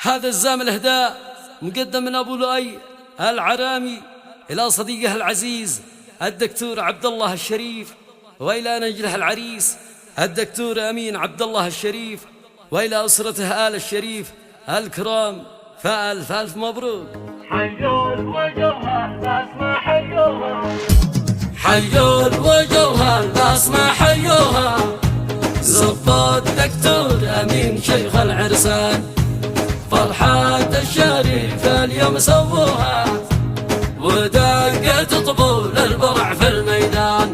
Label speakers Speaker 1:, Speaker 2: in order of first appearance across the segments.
Speaker 1: هذا الزام الإهداء مقدم من أبو لؤي العرامي إلى صديقه العزيز الدكتور عبد الله الشريف، وإلى نجله العريس الدكتور أمين عبد الله الشريف، وإلى أسرته آل الشريف الكرام، فألف مبروك.
Speaker 2: حيوا الوجوه الناس ما حيوها،
Speaker 1: حيوا الوجوه الناس ما حيوها، زبط الدكتور أمين شيخ العرسان، فرحة الشريف اليوم سووها، ودقت طبول البرع في الميدان،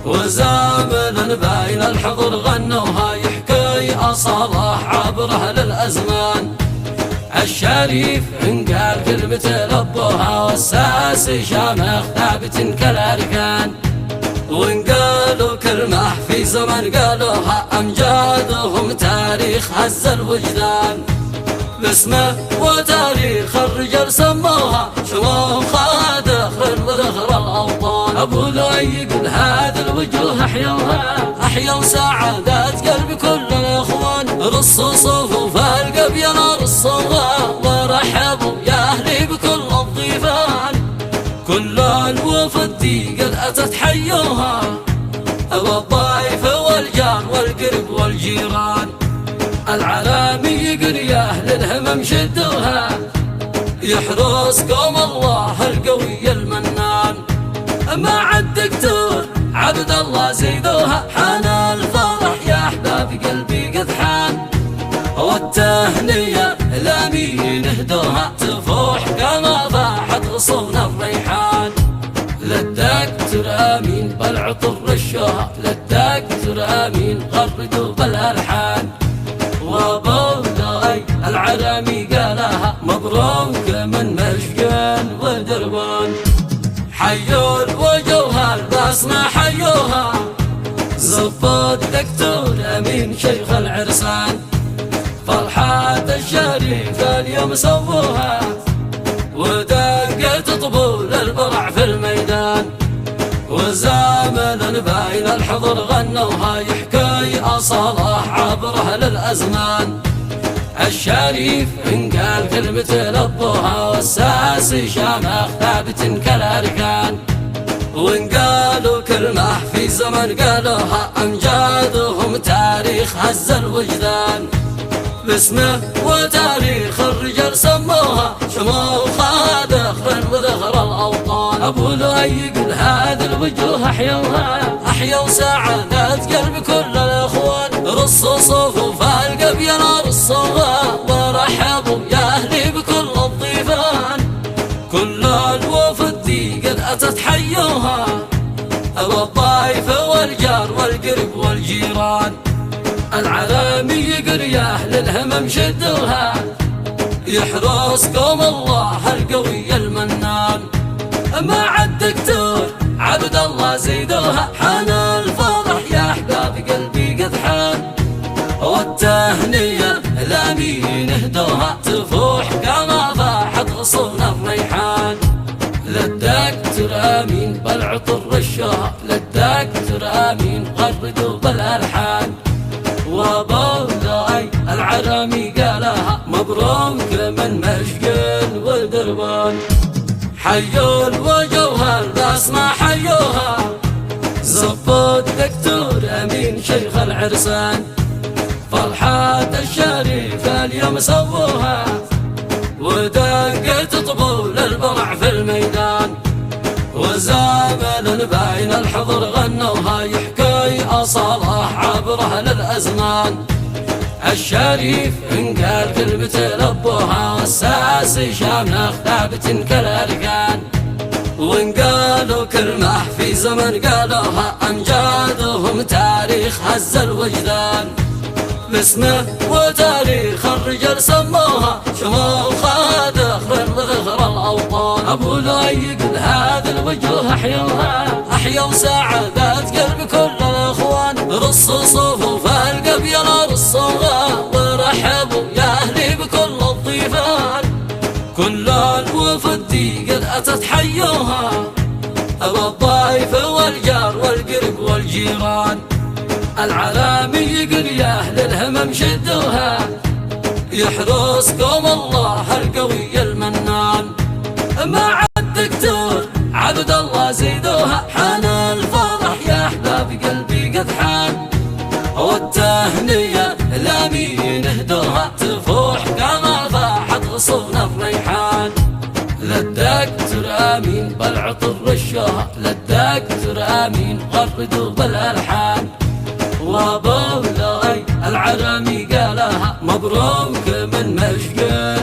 Speaker 1: وزامل باين الحضر غنوها، يحكي أصاله عبره للأزمان. الشريف إن قال كلمة لبوها، والساسي شامخ ثابت كالأركان، وإن قالوا كلمة في زمن قالوها، أمجادهم تاريخ هز الوجدان. باسمه وتاريخ الرجال سموها، شموخ دخل وذخر الأوطان. أبو لؤي يقول هذه الوجوه أحيوها، أحيوا سعادات قلب كل الإخوان، رصوا صفوف القبيل رصوها، ورحبوا يا أهلي بكل الضيفان. كل الوفد دي قد أتت حيوها، والضيف والجار والقرب والجيران. العرامي يقول يا أهل الهمم شدوها، يحرس قوم الله القوي المنان. مع الدكتور عبد الله زيدوها، حان الفرح يا أحباب قلبي قد حان، والتهنية الأمين اهدوها، تفوح كما فاحت غصون الريحان. للدكتور أمين بالعطر رشوها، للدكتور أمين غردوا بالألحان. وأبو لؤي العرامي قالها، مبروك من مشقان ودربان. حيوا الوجوه الناس ما حيوها، زبط الدكتور أمين شيخ العرسان، فرحة الشريف اليوم سووها، ودقت طبول البرع في الميدان، وزامل باين الحضر غنوها، يحكي أصاله عبره للأزمان. الشريف إن قال كلمة لبوها، والساسي شامخ ثابت كالأركان، وإن قالوا كلمة في زمن قالوها، أمجادهم تاريخ هز الوجدان. باسمه وتاريخ الرجال سموها، شموخ دخل وذخر الأوطان. أبو لؤي يقول هذه الوجوه أحيوها، أحيوا سعادات قلب كل الإخوان، رصوا صفوف القبيل رصوها، ورحبوا يا أهلي بكل الضيفان. كل الوفد دي قد أتت حيوها، والضيف والجار والقرب والجيران. العرامي يقول يا أهل الهمم شدوها، يحرس قوم الله القوي المنان. مع الدكتور عبد الله زيدوها، حان الفرح يا أحباب قلبي قد حان، والتهنية الأمين اهدوها، تفوح كما فاحت غصون الريحان. للدكتور أمين بالعطر رشوها، للدكتور أمين غردوا بالألحان. وأبو لؤي العرامي قالها، مبروك من مشقان ودربان. حيوا الوجوه الناس ما حيوها، زبط الدكتور أمين شيخ العرسان، فرحة الشريف اليوم سووها، ودقت طبول البرع في الميدان، وزامل باين الحضر غنوها، يحكي أصاله عبره للأزمان. الشريف إن قال كلمة لبوها، والساسي شامخ ثابت كالأركان، وإن قالوا كلمة في زمن قالوها، أمجادهم تاريخ هز الوجدان. باسمه وتاريخ الرجال سموها، شموخ دخل وذخر الأوطان. أبو لؤي يقول هذه الوجوه أحيوها، أحيوا سعادات قلب كل الإخوان، رصوا صفوف القبيل رصوها، ورحبوا يا أهلي بكل الضيفان. كل الوفد دي قد أتت حيوها، والضيف والجار والقرب والجيران. العرامي يقول يا أهل الهمم شدوها، يحرسكم الله القوي المنان. مع الدكتور عبد الله زيدوها، حان الفرح يا احباب قلبي قد حان، والتهنية الامين اهدوها، تفوح كما فاحت غصون الريحان. للدكتور امين بالعطر رشوها، للدكتور امين غردوا بالالحان. وابو لؤي العرامي قالها، مبروك من مشقى